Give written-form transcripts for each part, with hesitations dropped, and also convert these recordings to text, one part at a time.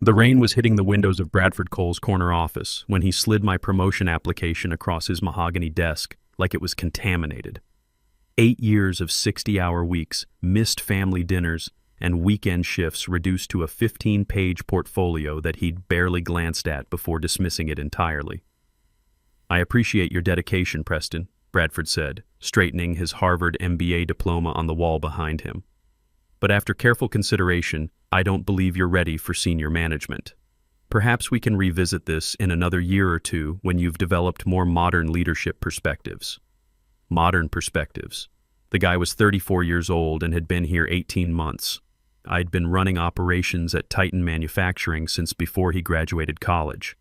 The rain was hitting the windows of Bradford Cole's corner office when he slid my promotion application across his mahogany desk like it was contaminated. 8 years of 60-hour weeks, missed family dinners, and weekend shifts reduced to a 15-page portfolio that he'd barely glanced at before dismissing it entirely. "I appreciate your dedication, Preston," Bradford said, straightening his Harvard MBA diploma on the wall behind him. "But after careful consideration, I don't believe you're ready for senior management. Perhaps we can revisit this in another year or two when you've developed more modern leadership perspectives." Modern perspectives. The guy was 34 years old and had been here 18 months. I'd been running operations at Titan Manufacturing since before he graduated college.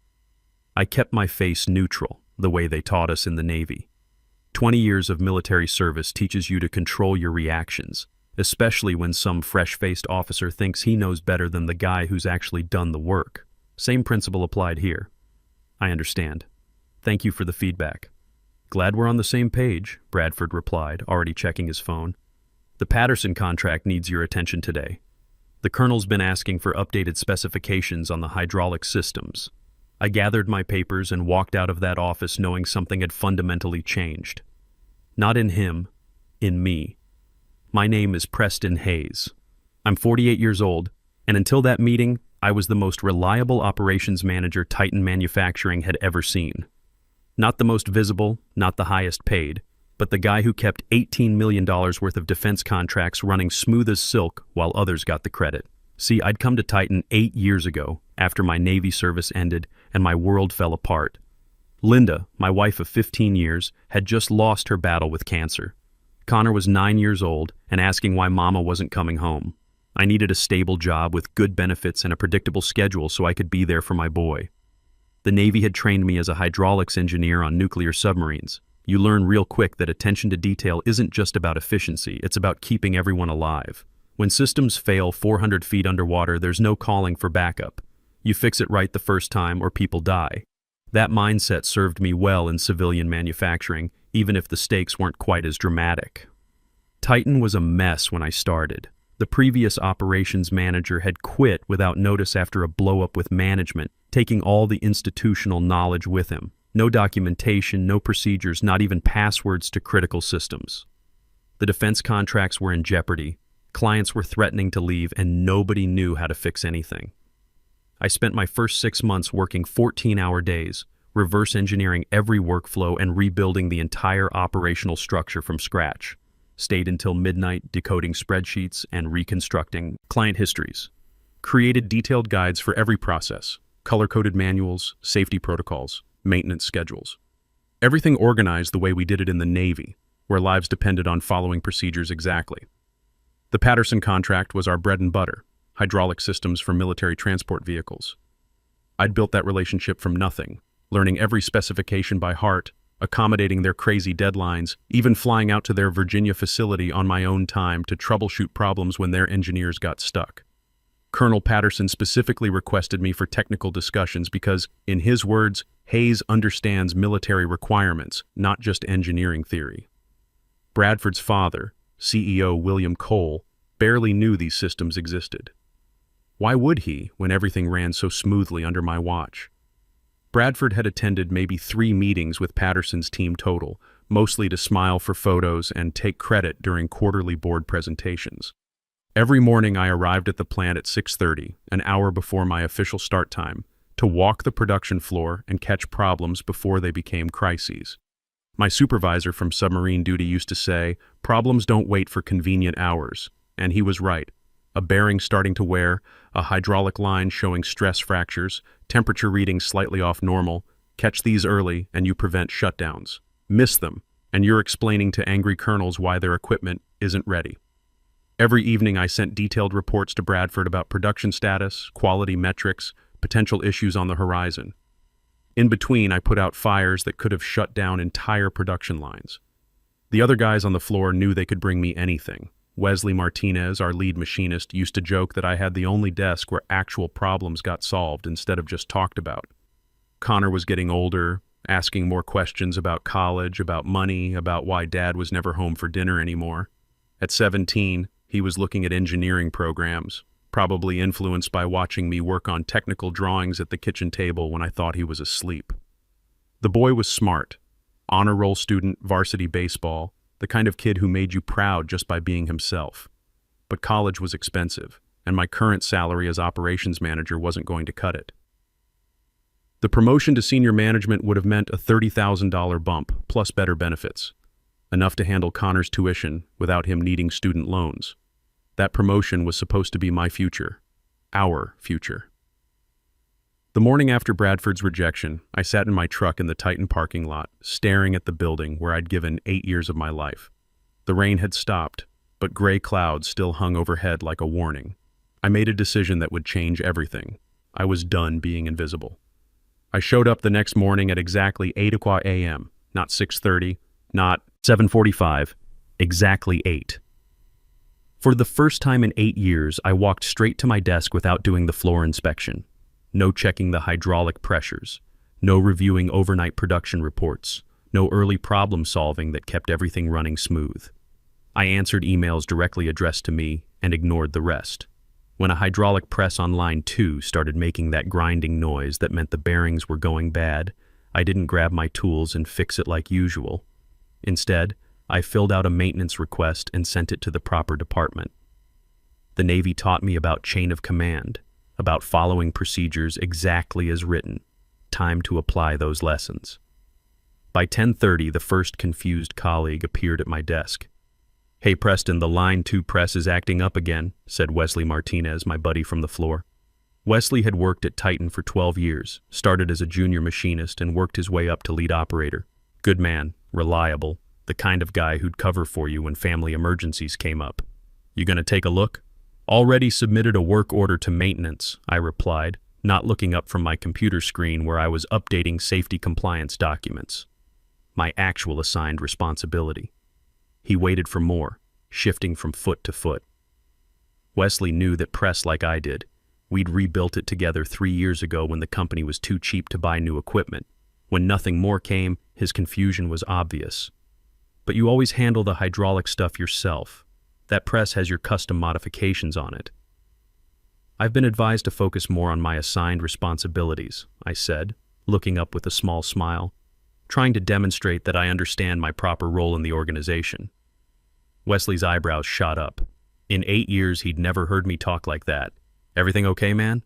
I kept my face neutral, the way they taught us in the Navy. 20 years of military service teaches you to control your reactions, especially when some fresh-faced officer thinks he knows better than the guy who's actually done the work. Same principle applied here. "I understand. Thank you for the feedback." "Glad we're on the same page," Bradford replied, already checking his phone. "The Patterson contract needs your attention today. The colonel's been asking for updated specifications on the hydraulic systems." I gathered my papers and walked out of that office knowing something had fundamentally changed. Not in him, in me. My name is Preston Hayes. I'm 48 years old, and until that meeting, I was the most reliable operations manager Titan Manufacturing had ever seen. Not the most visible, not the highest paid, but the guy who kept $18 million worth of defense contracts running smooth as silk while others got the credit. See, I'd come to Titan 8 years ago, after my Navy service ended and my world fell apart. Linda, my wife of 15 years, had just lost her battle with cancer. Connor was 9 years old and asking why Mama wasn't coming home. I needed a stable job with good benefits and a predictable schedule so I could be there for my boy. The Navy had trained me as a hydraulics engineer on nuclear submarines. You learn real quick that attention to detail isn't just about efficiency, it's about keeping everyone alive. When systems fail 400 feet underwater, there's no calling for backup. You fix it right the first time or people die. That mindset served me well in civilian manufacturing, even if the stakes weren't quite as dramatic. Titan was a mess when I started. The previous operations manager had quit without notice after a blow-up with management, taking all the institutional knowledge with him. No documentation, no procedures, not even passwords to critical systems. The defense contracts were in jeopardy. Clients were threatening to leave, and nobody knew how to fix anything. I spent my first 6 months working 14-hour days, reverse engineering every workflow and rebuilding the entire operational structure from scratch. Stayed until midnight decoding spreadsheets and reconstructing client histories. Created detailed guides for every process, color-coded manuals, safety protocols, maintenance schedules. Everything organized the way we did it in the Navy, where lives depended on following procedures exactly. The Patterson contract was our bread and butter, hydraulic systems for military transport vehicles. I'd built that relationship from nothing, learning every specification by heart, accommodating their crazy deadlines, even flying out to their Virginia facility on my own time to troubleshoot problems when their engineers got stuck. Colonel Patterson specifically requested me for technical discussions because, in his words, Hayes understands military requirements, not just engineering theory. Bradford's father, CEO William Cole, barely knew these systems existed. Why would he, when everything ran so smoothly under my watch? Bradford had attended maybe 3 meetings with Patterson's team total, mostly to smile for photos and take credit during quarterly board presentations. Every morning I arrived at the plant at 6:30, an hour before my official start time, to walk the production floor and catch problems before they became crises. My supervisor from submarine duty used to say, "Problems don't wait for convenient hours," and he was right. A bearing starting to wear, a hydraulic line showing stress fractures, temperature readings slightly off normal. Catch these early and you prevent shutdowns. Miss them, and you're explaining to angry colonels why their equipment isn't ready. Every evening I sent detailed reports to Bradford about production status, quality metrics, potential issues on the horizon. In between, I put out fires that could have shut down entire production lines. The other guys on the floor knew they could bring me anything. Wesley Martinez, our lead machinist, used to joke that I had the only desk where actual problems got solved instead of just talked about. Connor was getting older, asking more questions about college, about money, about why Dad was never home for dinner anymore. At 17, he was looking at engineering programs. probably influenced by watching me work on technical drawings at the kitchen table when I thought he was asleep. The boy was smart, honor roll student, varsity baseball, the kind of kid who made you proud just by being himself. But college was expensive, and my current salary as operations manager wasn't going to cut it. The promotion to senior management would have meant a $30,000 bump, plus better benefits, enough to handle Connor's tuition without him needing student loans. That promotion was supposed to be my future, our future. The morning after Bradford's rejection, I sat in my truck in the Titan parking lot, staring at the building where I'd given 8 years of my life. The rain had stopped, but gray clouds still hung overhead like a warning. I made a decision that would change everything. I was done being invisible. I showed up the next morning at exactly 8 o'clock a.m., not 6:30, not 7:45, exactly 8. For the first time in 8 years, I walked straight to my desk without doing the floor inspection. No checking the hydraulic pressures, no reviewing overnight production reports, no early problem solving that kept everything running smooth. I answered emails directly addressed to me and ignored the rest. When a hydraulic press on line 2 started making that grinding noise that meant the bearings were going bad, I didn't grab my tools and fix it like usual. Instead, I filled out a maintenance request and sent it to the proper department. The Navy taught me about chain of command, about following procedures exactly as written. Time to apply those lessons. By 10:30, the first confused colleague appeared at my desk. "Hey Preston, the line 2 press is acting up again," said Wesley Martinez, my buddy from the floor. Wesley had worked at Titan for 12 years, started as a junior machinist and worked his way up to lead operator. Good man, reliable, the kind of guy who'd cover for you when family emergencies came up. "You gonna take a look?" "Already submitted a work order to maintenance," I replied, not looking up from my computer screen where I was updating safety compliance documents. My actual assigned responsibility. He waited for more, shifting from foot to foot. Wesley knew that press like I did. We'd rebuilt it together 3 years ago when the company was too cheap to buy new equipment. When nothing more came, his confusion was obvious. "But you always handle the hydraulic stuff yourself. That press has your custom modifications on it." "I've been advised to focus more on my assigned responsibilities," I said, looking up with a small smile, trying to demonstrate that I understand my proper role in the organization. Wesley's eyebrows shot up. In 8 years, he'd never heard me talk like that. "Everything okay, man?"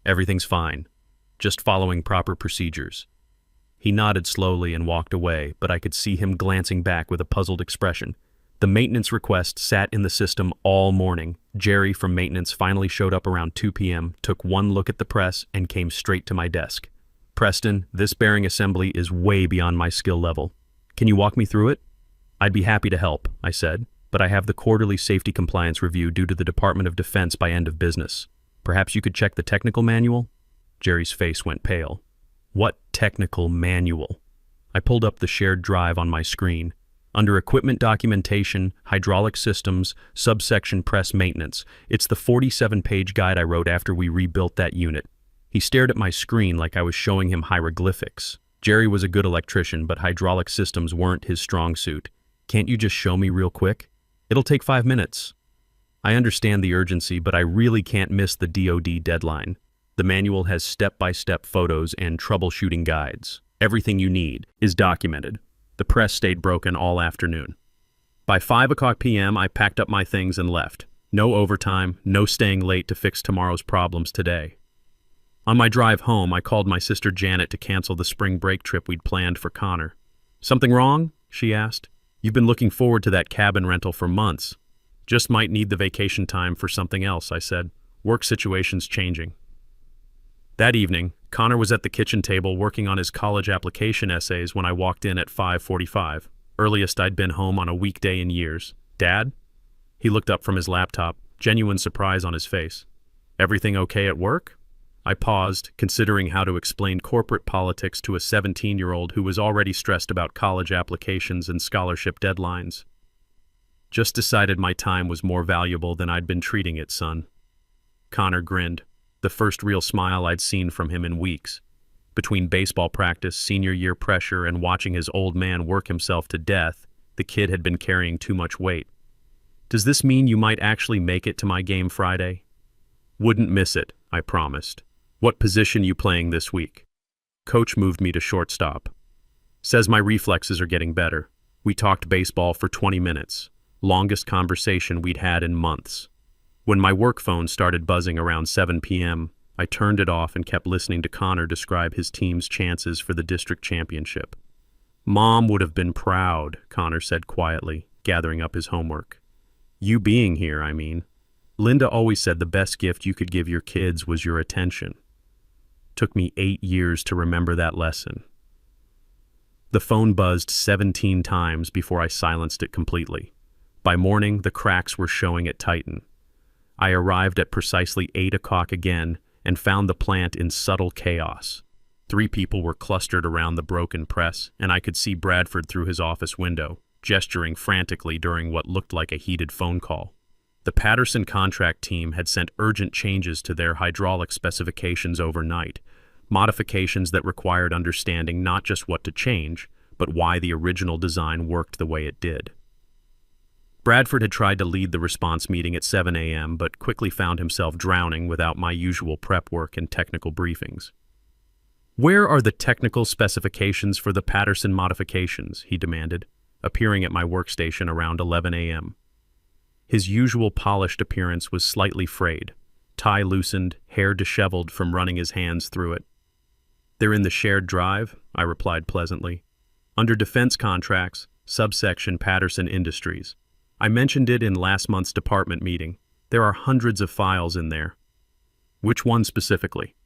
"Everything's fine. Just following proper procedures." He nodded slowly and walked away, but I could see him glancing back with a puzzled expression. The maintenance request sat in the system all morning. Jerry from maintenance finally showed up around 2 p.m., took one look at the press, and came straight to my desk. "Preston, this bearing assembly is way beyond my skill level. Can you walk me through it?" "I'd be happy to help," I said, "but I have the quarterly safety compliance review due to the Department of Defense by end of business. Perhaps you could check the technical manual?" Jerry's face went pale. "What technical manual?" I pulled up the shared drive on my screen. Under Equipment Documentation, Hydraulic Systems, Subsection Press Maintenance. It's the 47-page guide I wrote after we rebuilt that unit. He stared at my screen like I was showing him hieroglyphics. Jerry was a good electrician, but hydraulic systems weren't his strong suit. "Can't you just show me real quick? It'll take 5 minutes." I understand the urgency, but I really can't miss the DoD deadline. The manual has step-by-step photos and troubleshooting guides. Everything you need is documented. The press stayed broken all afternoon. By 5 o'clock p.m., I packed up my things and left. No overtime, no staying late to fix tomorrow's problems today. On my drive home, I called my sister Janet to cancel the spring break trip we'd planned for Connor. "Something wrong?" she asked. "You've been looking forward to that cabin rental for months." "Just might need the vacation time for something else," I said. "Work situation's changing." That evening, Connor was at the kitchen table working on his college application essays when I walked in at 5:45, earliest I'd been home on a weekday in years. "Dad?" He looked up from his laptop, genuine surprise on his face. "Everything okay at work?" I paused, considering how to explain corporate politics to a 17-year-old who was already stressed about college applications and scholarship deadlines. "Just decided my time was more valuable than I'd been treating it, son." Connor grinned, the first real smile I'd seen from him in weeks. Between baseball practice, senior year pressure, and watching his old man work himself to death, the kid had been carrying too much weight. "Does this mean you might actually make it to my game Friday?" Wouldn't miss it, I promised. What position you playing this week? Coach moved me to shortstop. Says my reflexes are getting better. We talked baseball for 20 minutes. Longest conversation we'd had in months. When my work phone started buzzing around 7 p.m., I turned it off and kept listening to Connor describe his team's chances for the district championship. Mom would have been proud, Connor said quietly, gathering up his homework. You being here, I mean. Linda always said the best gift you could give your kids was your attention. Took me 8 years to remember that lesson. The phone buzzed 17 times before I silenced it completely. By morning, the cracks were showing at Titan. I arrived at precisely 8 o'clock again and found the plant in subtle chaos. 3 people were clustered around the broken press, and I could see Bradford through his office window, gesturing frantically during what looked like a heated phone call. The Patterson contract team had sent urgent changes to their hydraulic specifications overnight, modifications that required understanding not just what to change, but why the original design worked the way it did. Bradford had tried to lead the response meeting at 7 a.m., but quickly found himself drowning without my usual prep work and technical briefings. Where are the technical specifications for the Patterson modifications? He demanded, appearing at my workstation around 11 a.m. His usual polished appearance was slightly frayed, tie loosened, hair disheveled from running his hands through it. They're in the shared drive, I replied pleasantly. Under defense contracts, subsection Patterson Industries. I mentioned it in last month's department meeting. There are hundreds of files in there. Which one specifically?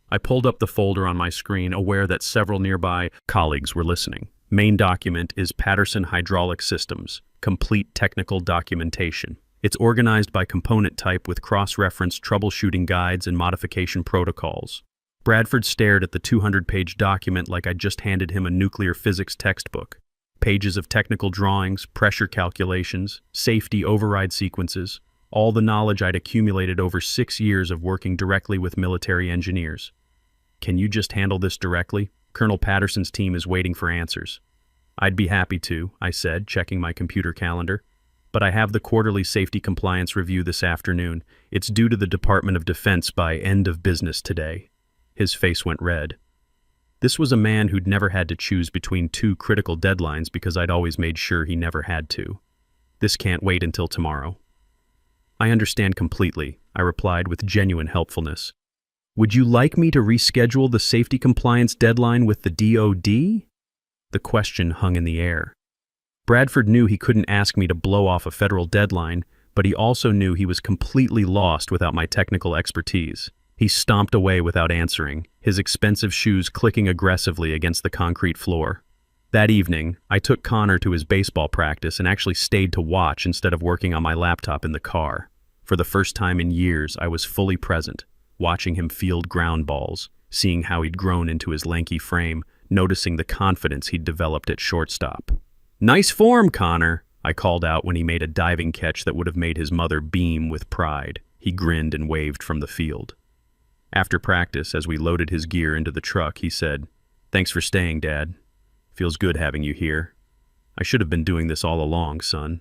I pulled up the folder on my screen, aware that several nearby colleagues were listening. Main document is Patterson Hydraulic Systems, complete technical documentation. It's organized by component type with cross-reference troubleshooting guides and modification protocols. Bradford stared at the 200-page document like I'd just handed him a nuclear physics textbook. Pages of technical drawings, pressure calculations, safety override sequences, all the knowledge I'd accumulated over 6 years of working directly with military engineers. Can you just handle this directly? Colonel Patterson's team is waiting for answers. I'd be happy to, I said, checking my computer calendar. But I have the quarterly safety compliance review this afternoon. It's due to the Department of Defense by end of business today. His face went red. This was a man who'd never had to choose between 2 critical deadlines because I'd always made sure he never had to. This can't wait until tomorrow. I understand completely, I replied with genuine helpfulness. Would you like me to reschedule the safety compliance deadline with the DoD? The question hung in the air. Bradford knew he couldn't ask me to blow off a federal deadline, but he also knew he was completely lost without my technical expertise. He stomped away without answering, his expensive shoes clicking aggressively against the concrete floor. That evening, I took Connor to his baseball practice and actually stayed to watch instead of working on my laptop in the car. For the first time in years, I was fully present, watching him field ground balls, seeing how he'd grown into his lanky frame, noticing the confidence he'd developed at shortstop. "Nice form, Connor," I called out when he made a diving catch that would have made his mother beam with pride. He grinned and waved from the field. After practice, as we loaded his gear into the truck, he said, "Thanks for staying, Dad. Feels good having you here. I should have been doing this all along, son."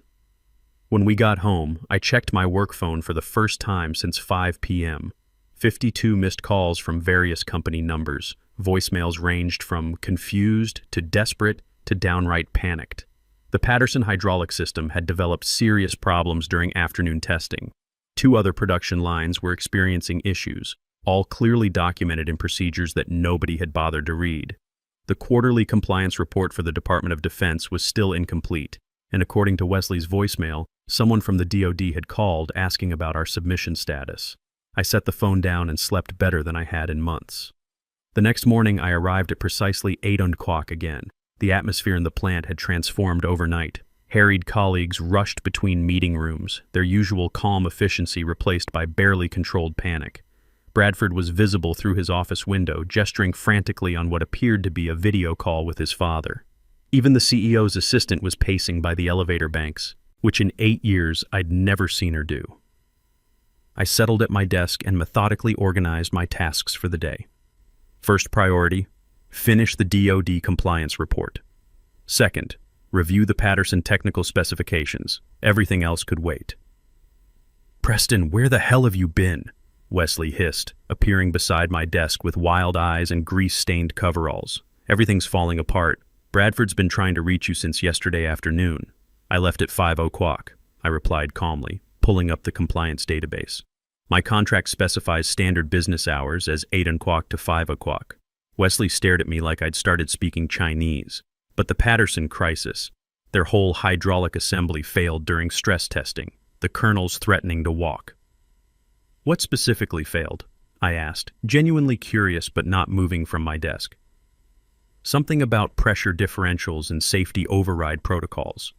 When we got home, I checked my work phone for the first time since 5 p.m. 52 missed calls from various company numbers. Voicemails ranged from confused to desperate to downright panicked. The Patterson hydraulic system had developed serious problems during afternoon testing. 2 other production lines were experiencing issues, all clearly documented in procedures that nobody had bothered to read. The quarterly compliance report for the Department of Defense was still incomplete, and according to Wesley's voicemail, someone from the DoD had called asking about our submission status. I set the phone down and slept better than I had in months. The next morning, I arrived at precisely 8 o'clock again. The atmosphere in the plant had transformed overnight. Harried colleagues rushed between meeting rooms, their usual calm efficiency replaced by barely controlled panic. Bradford was visible through his office window, gesturing frantically on what appeared to be a video call with his father. Even the CEO's assistant was pacing by the elevator banks, which in 8 years I'd never seen her do. I settled at my desk and methodically organized my tasks for the day. First priority, finish the DoD compliance report. Second, review the Patterson technical specifications. Everything else could wait. "Preston, where the hell have you been?" Wesley hissed, appearing beside my desk with wild eyes and grease-stained coveralls. Everything's falling apart. Bradford's been trying to reach you since yesterday afternoon. I left at 5 o'clock, I replied calmly, pulling up the compliance database. My contract specifies standard business hours as 8 o'clock to 5 o'clock. Wesley stared at me like I'd started speaking Chinese. But the Patterson crisis, their whole hydraulic assembly failed during stress testing, the colonel's threatening to walk. What specifically failed? I asked, genuinely curious but not moving from my desk. Something about pressure differentials and safety override protocols.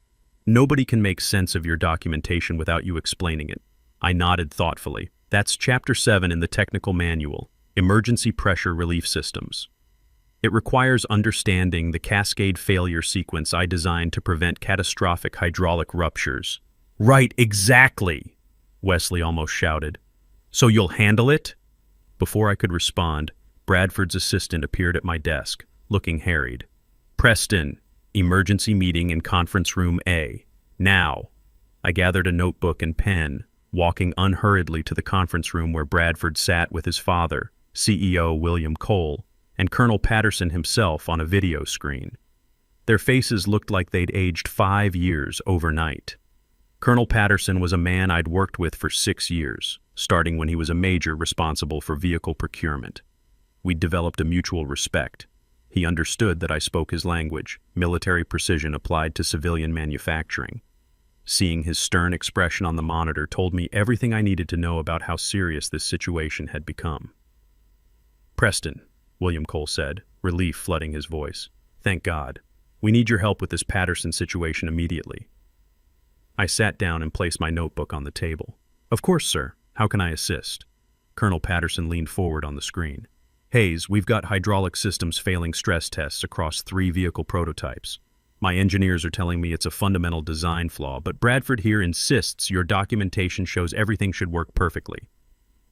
Nobody can make sense of your documentation without you explaining it. I nodded thoughtfully. That's Chapter 7 in the technical manual, Emergency Pressure Relief Systems. It requires understanding the cascade failure sequence I designed to prevent catastrophic hydraulic ruptures. Right, exactly, Wesley almost shouted. So you'll handle it? Before I could respond, Bradford's assistant appeared at my desk, looking harried. Preston, emergency meeting in conference room A. Now. I gathered a notebook and pen, walking unhurriedly to the conference room where Bradford sat with his father, CEO William Cole, and Colonel Patterson himself on a video screen. Their faces looked like they'd aged 5 years overnight. Colonel Patterson was a man I'd worked with for 6 years, starting when he was a major responsible for vehicle procurement. We'd developed a mutual respect. He understood that I spoke his language, military precision applied to civilian manufacturing. Seeing his stern expression on the monitor told me everything I needed to know about how serious this situation had become. Preston, William Cole said, relief flooding his voice. Thank God. We need your help with this Patterson situation immediately. I sat down and placed my notebook on the table. Of course, sir. How can I assist? Colonel Patterson leaned forward on the screen. Hayes, we've got hydraulic systems failing stress tests across 3 vehicle prototypes. My engineers are telling me it's a fundamental design flaw, but Bradford here insists your documentation shows everything should work perfectly.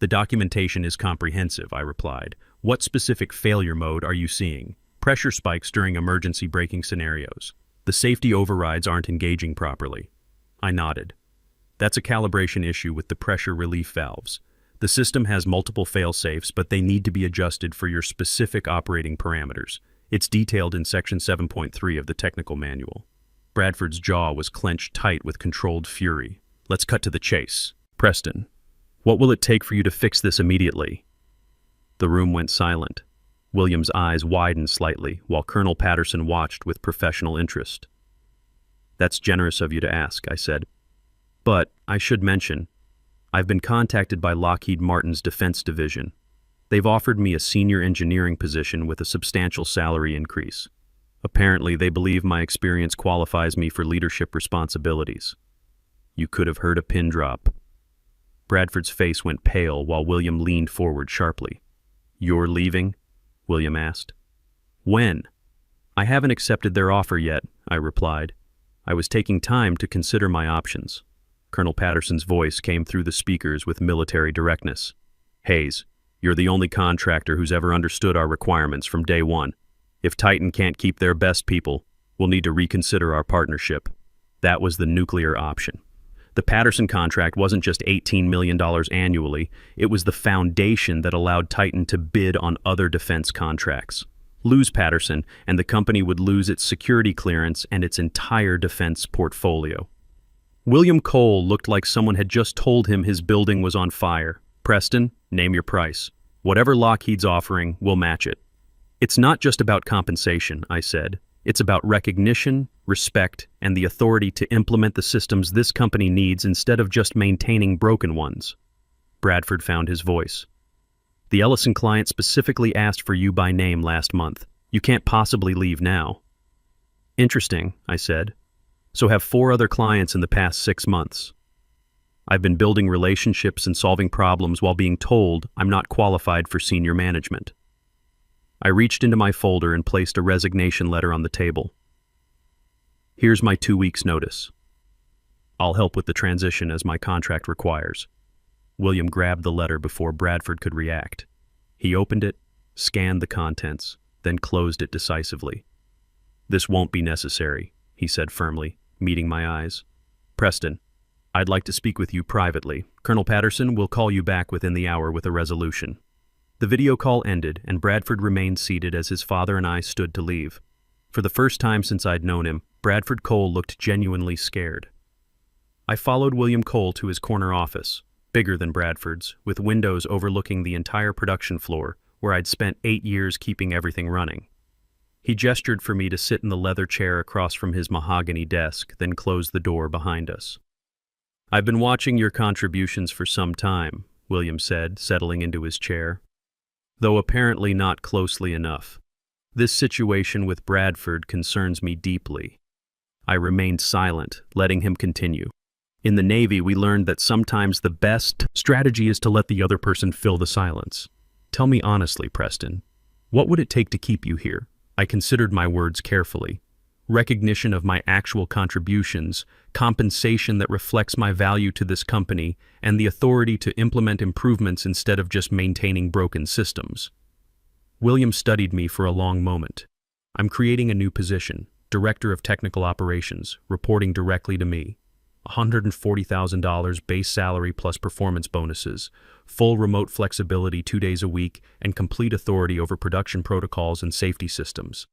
The documentation is comprehensive, I replied. What specific failure mode are you seeing? Pressure spikes during emergency braking scenarios. The safety overrides aren't engaging properly. I nodded. That's a calibration issue with the pressure relief valves. The system has multiple fail-safes, but they need to be adjusted for your specific operating parameters. It's detailed in Section 7.3 of the technical manual. Bradford's jaw was clenched tight with controlled fury. Let's cut to the chase. Preston, what will it take for you to fix this immediately? The room went silent. William's eyes widened slightly, while Colonel Patterson watched with professional interest. That's generous of you to ask, I said. But, I should mention, I've been contacted by Lockheed Martin's Defense Division. They've offered me a senior engineering position with a substantial salary increase. Apparently, they believe my experience qualifies me for leadership responsibilities. You could have heard a pin drop. Bradford's face went pale while William leaned forward sharply. You're leaving? William asked. When? I haven't accepted their offer yet, I replied. I was taking time to consider my options. Colonel Patterson's voice came through the speakers with military directness. Hayes, you're the only contractor who's ever understood our requirements from day one. If Titan can't keep their best people, we'll need to reconsider our partnership. That was the nuclear option. The Patterson contract wasn't just $18 million annually, it was the foundation that allowed Titan to bid on other defense contracts. Lose Patterson, and the company would lose its security clearance and its entire defense portfolio. William Cole looked like someone had just told him his building was on fire. Preston, name your price. Whatever Lockheed's offering, we'll match it. It's not just about compensation, I said. It's about recognition, respect, and the authority to implement the systems this company needs instead of just maintaining broken ones. Bradford found his voice. The Ellison client specifically asked for you by name last month. You can't possibly leave now. Interesting, I said. So have 4 other clients in the past 6 months. I've been building relationships and solving problems while being told I'm not qualified for senior management. I reached into my folder and placed a resignation letter on the table. Here's my 2 weeks' notice. I'll help with the transition as my contract requires. William grabbed the letter before Bradford could react. He opened it, scanned the contents, then closed it decisively. This won't be necessary, he said firmly, meeting my eyes. Preston, I'd like to speak with you privately. Colonel Patterson will call you back within the hour with a resolution. The video call ended, and Bradford remained seated as his father and I stood to leave. For the first time since I'd known him, Bradford Cole looked genuinely scared. I followed William Cole to his corner office, bigger than Bradford's, with windows overlooking the entire production floor, where I'd spent 8 years keeping everything running. He gestured for me to sit in the leather chair across from his mahogany desk, then closed the door behind us. "I've been watching your contributions for some time," William said, settling into his chair, "though apparently not closely enough. This situation with Bradford concerns me deeply." I remained silent, letting him continue. "In the Navy, we learned that sometimes the best strategy is to let the other person fill the silence. Tell me honestly, Preston, what would it take to keep you here?" I considered my words carefully. Recognition of my actual contributions, compensation that reflects my value to this company, and the authority to implement improvements instead of just maintaining broken systems. William studied me for a long moment. "I'm creating a new position, Director of Technical Operations, reporting directly to me. $140,000 base salary plus performance bonuses, full remote flexibility 2 days a week, and complete authority over production protocols and safety systems.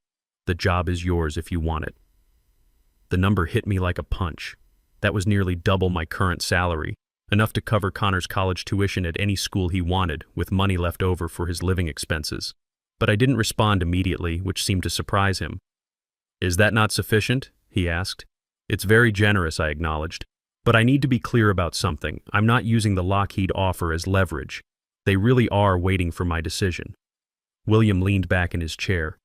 The job is yours if you want it." The number hit me like a punch. That was nearly double my current salary, enough to cover Connor's college tuition at any school he wanted, with money left over for his living expenses. But I didn't respond immediately, which seemed to surprise him. "Is that not sufficient?" he asked. "It's very generous," I acknowledged. "But I need to be clear about something. I'm not using the Lockheed offer as leverage. They really are waiting for my decision." William leaned back in his chair.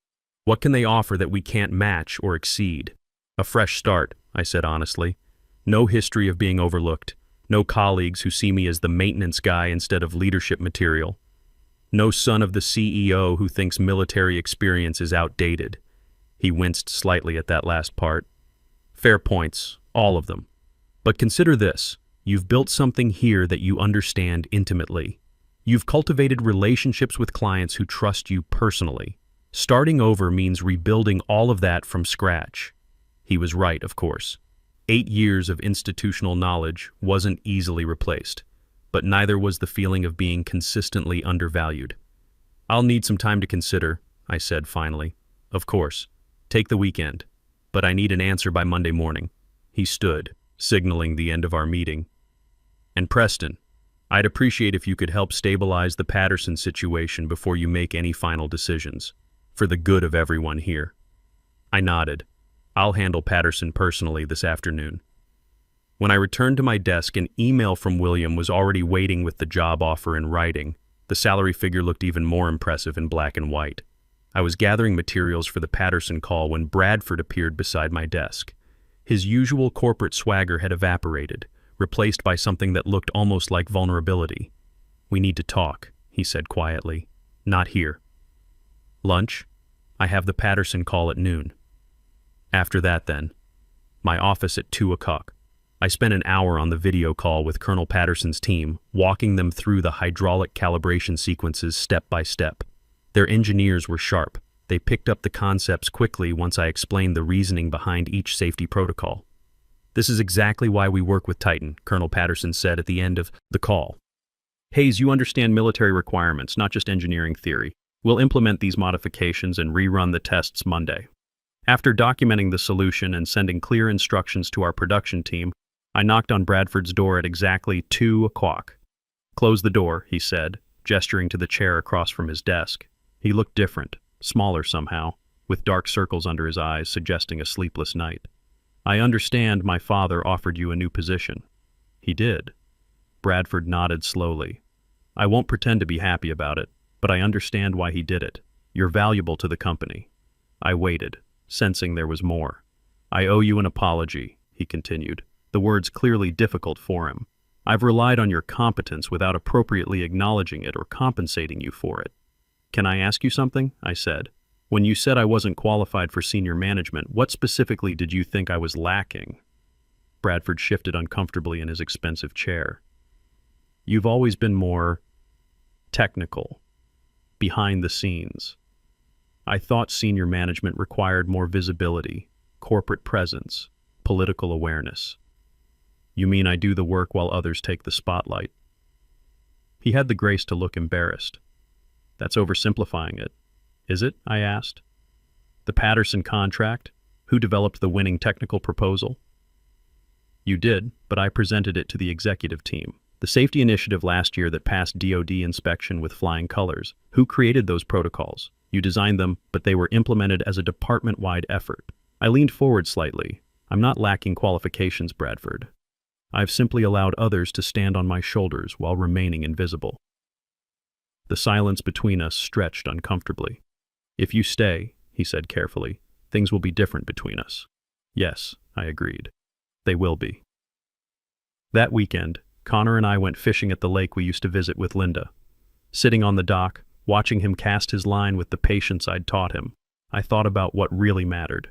"What can they offer that we can't match or exceed?" "A fresh start," I said honestly. "No history of being overlooked. No colleagues who see me as the maintenance guy instead of leadership material. No son of the CEO who thinks military experience is outdated." He winced slightly at that last part. "Fair points, all of them. But consider this. You've built something here that you understand intimately. You've cultivated relationships with clients who trust you personally. Starting over means rebuilding all of that from scratch." He was right, of course. 8 years of institutional knowledge wasn't easily replaced, but neither was the feeling of being consistently undervalued. "I'll need some time to consider," I said finally. "Of course. Take the weekend. But I need an answer by Monday morning." He stood, signaling the end of our meeting. "And Preston, I'd appreciate if you could help stabilize the Patterson situation before you make any final decisions, for the good of everyone here." I nodded. "I'll handle Patterson personally this afternoon." When I returned to my desk, an email from William was already waiting with the job offer in writing. The salary figure looked even more impressive in black and white. I was gathering materials for the Patterson call when Bradford appeared beside my desk. His usual corporate swagger had evaporated, replaced by something that looked almost like vulnerability. "We need to talk," he said quietly. "Not here." "Lunch? I have the Patterson call at noon." "After that, then." "My office at 2 o'clock. I spent an hour on the video call with Colonel Patterson's team, walking them through the hydraulic calibration sequences step by step. Their engineers were sharp. They picked up the concepts quickly once I explained the reasoning behind each safety protocol. "This is exactly why we work with Titan," Colonel Patterson said at the end of the call. "Hayes, you understand military requirements, not just engineering theory. We'll implement these modifications and rerun the tests Monday." After documenting the solution and sending clear instructions to our production team, I knocked on Bradford's door at exactly 2 o'clock. "Close the door," he said, gesturing to the chair across from his desk. He looked different, smaller somehow, with dark circles under his eyes suggesting a sleepless night. "I understand my father offered you a new position." "He did." Bradford nodded slowly. "I won't pretend to be happy about it, but I understand why he did it. You're valuable to the company." I waited, sensing there was more. "I owe you an apology," he continued, the words clearly difficult for him. "I've relied on your competence without appropriately acknowledging it or compensating you for it." "Can I ask you something?" I said. "When you said I wasn't qualified for senior management, what specifically did you think I was lacking?" Bradford shifted uncomfortably in his expensive chair. "You've always been more technical, behind the scenes. I thought senior management required more visibility, corporate presence, political awareness." You mean I do the work while others take the spotlight? He had the grace to look embarrassed. That's oversimplifying it. Is it? I asked. The Patterson contract? Who developed the winning technical proposal? You did, but I presented it to the executive team. The safety initiative last year that passed DoD inspection with flying colors. Who created those protocols? You designed them, but they were implemented as a department-wide effort. I leaned forward slightly. I'm not lacking qualifications, Bradford. I've simply allowed others to stand on my shoulders while remaining invisible. The silence between us stretched uncomfortably. If you stay, he said carefully, things will be different between us. Yes, I agreed. They will be. That weekend, Connor and I went fishing at the lake we used to visit with Linda. Sitting on the dock, watching him cast his line with the patience I'd taught him, I thought about what really mattered.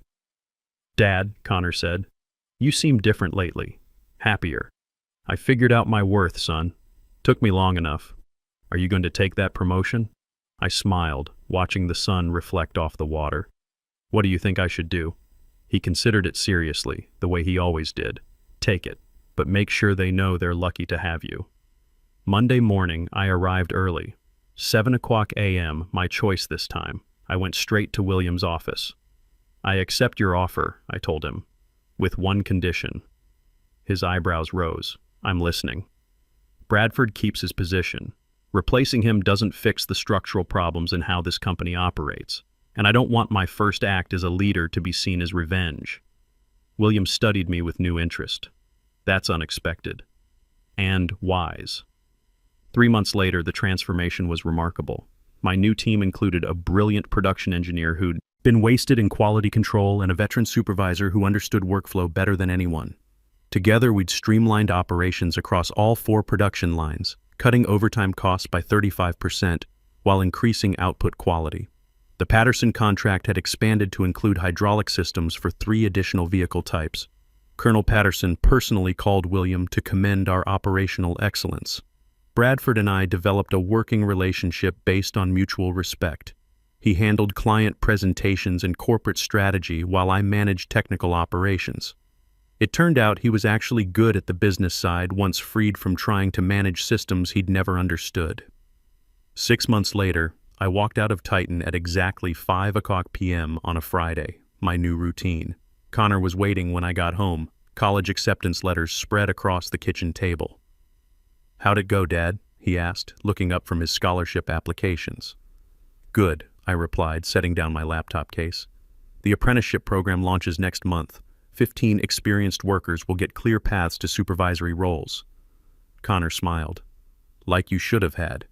Dad, Connor said, you seem different lately. Happier. I figured out my worth, son. Took me long enough. Are you going to take that promotion? I smiled, watching the sun reflect off the water. What do you think I should do? He considered it seriously, the way he always did. Take it, but make sure they know they're lucky to have you. Monday morning, I arrived early. 7:00 a.m., my choice this time. I went straight to William's office. I accept your offer, I told him, with one condition. His eyebrows rose. I'm listening. Bradford keeps his position. Replacing him doesn't fix the structural problems in how this company operates, and I don't want my first act as a leader to be seen as revenge. William studied me with new interest. That's unexpected. And wise. 3 months later, the transformation was remarkable. My new team included a brilliant production engineer who'd been wasted in quality control and a veteran supervisor who understood workflow better than anyone. Together, we'd streamlined operations across all 4 production lines, cutting overtime costs by 35% while increasing output quality. The Patterson contract had expanded to include hydraulic systems for 3 additional vehicle types. Colonel Patterson personally called William to commend our operational excellence. Bradford and I developed a working relationship based on mutual respect. He handled client presentations and corporate strategy while I managed technical operations. It turned out he was actually good at the business side once freed from trying to manage systems he'd never understood. 6 months later, I walked out of Titan at exactly 5:00 p.m. on a Friday, my new routine. Connor was waiting when I got home, college acceptance letters spread across the kitchen table. How'd it go, Dad? He asked, looking up from his scholarship applications. Good, I replied, setting down my laptop case. The apprenticeship program launches next month. 15 experienced workers will get clear paths to supervisory roles. Connor smiled. Like you should have had.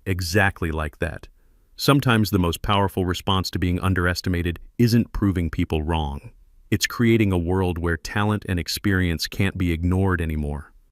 Exactly like that. Sometimes the most powerful response to being underestimated isn't proving people wrong. It's creating a world where talent and experience can't be ignored anymore.